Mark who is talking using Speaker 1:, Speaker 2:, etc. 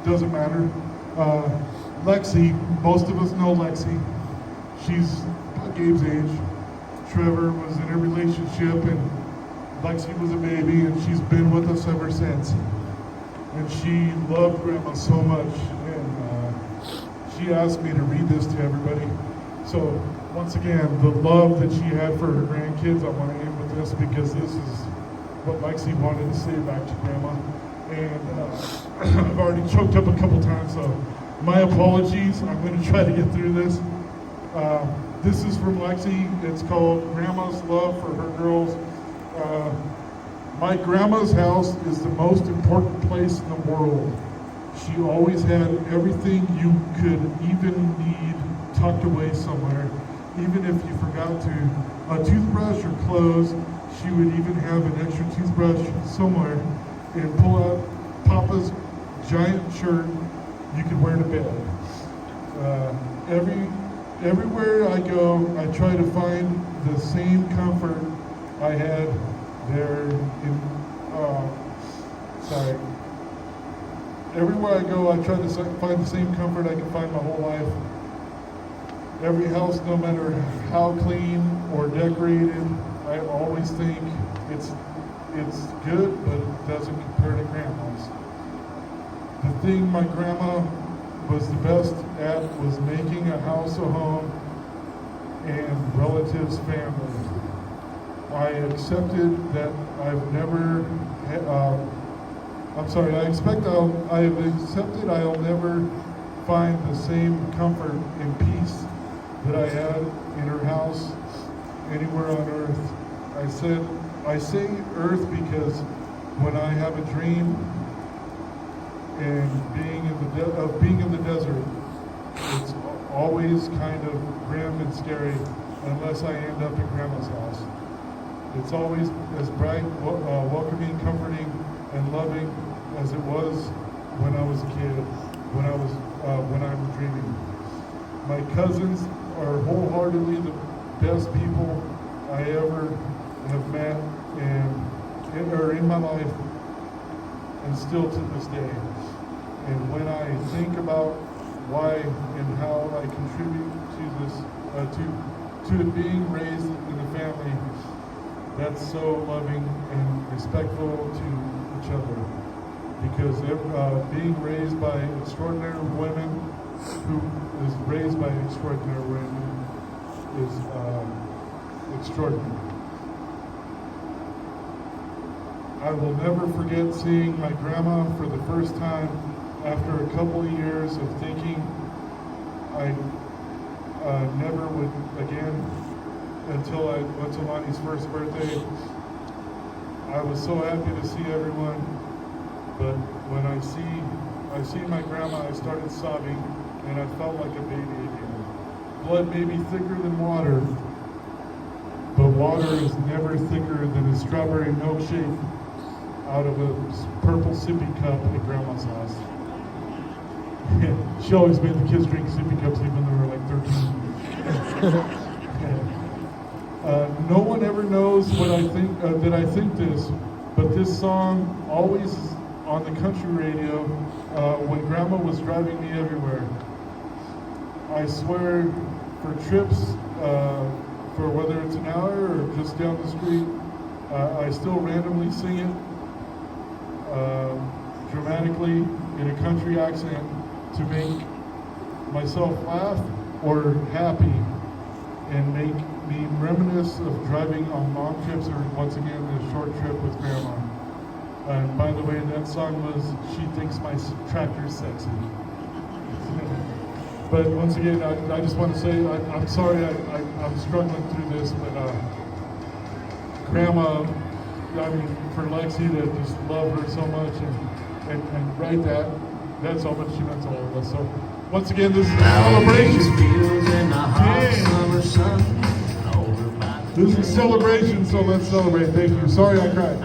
Speaker 1: doesn't matter. Lexi, most of us know Lexi. She's about Gabe's age. Trevor was in a relationship and Lexi was a baby and she's been with us ever since. And she loved Grandma so much. And she asked me to read this to everybody. So once again, the love that she had for her grandkids, I want to end with this because this is what Lexi wanted to say back to Grandma. And I've already choked up a couple times, so my apologies. I'm going to try to get through this. This is from Lexi. It's called Grandma's Love for Her Girls. My grandma's house is the most important place in the world. She always had everything you could even need tucked away somewhere. Even if you forgot a toothbrush or clothes, she would even have an extra toothbrush somewhere and pull out Papa's giant shirt you could wear to bed. Everywhere I go, I try to find the same comfort I had there Everywhere I go, I try to find the same comfort I can find my whole life. Every house, no matter how clean or decorated, I always think it's good, but it doesn't compare to Grandma's. The thing my grandma was the best at was making a house a home and relatives family. I accepted that I've never, I have accepted I'll never find the same comfort and peace that I had in her house anywhere on earth. I say earth because when I have a dream and being in the desert, it's always kind of grim and scary unless I end up in Grandma's house. It's always as bright, welcoming, comforting, and loving as it was when I was a kid, when I'm dreaming. My cousins are wholeheartedly the best people I ever have met and in my life, and still to this day. And when I think about why and how I contribute to this, to it being raised in the family that's so loving and respectful to each other, because being raised by extraordinary women, who is raised by extraordinary women, is extraordinary. I will never forget seeing my grandma for the first time after a couple of years of thinking I never would again until I went to Lonnie's first birthday. I was so happy to see everyone, but when I see my grandma, I started sobbing and I felt like a baby again. Blood may be thicker than water, but water is never thicker than a strawberry milkshake out of a purple sippy cup at Grandma's house. She always made the kids drink sippy cups even though they were like 13. No one ever knows what I think, that I think this, but this song always on the country radio when Grandma was driving me everywhere. I swear, for trips, for whether it's an hour or just down the street, I still randomly sing it dramatically in a country accent to make myself laugh or happy and make me reminisce of driving on long trips or once again a short trip with Grandma. And by the way, that song was She Thinks My Tractor's Sexy. But once again, I just want to say I'm sorry I'm struggling through this, but Grandma, I mean, for Lexi to just love her so much and write that's how much she meant to all of us. So once again, this is a celebration. This is a celebration, so let's celebrate. Thank you. Sorry I cried.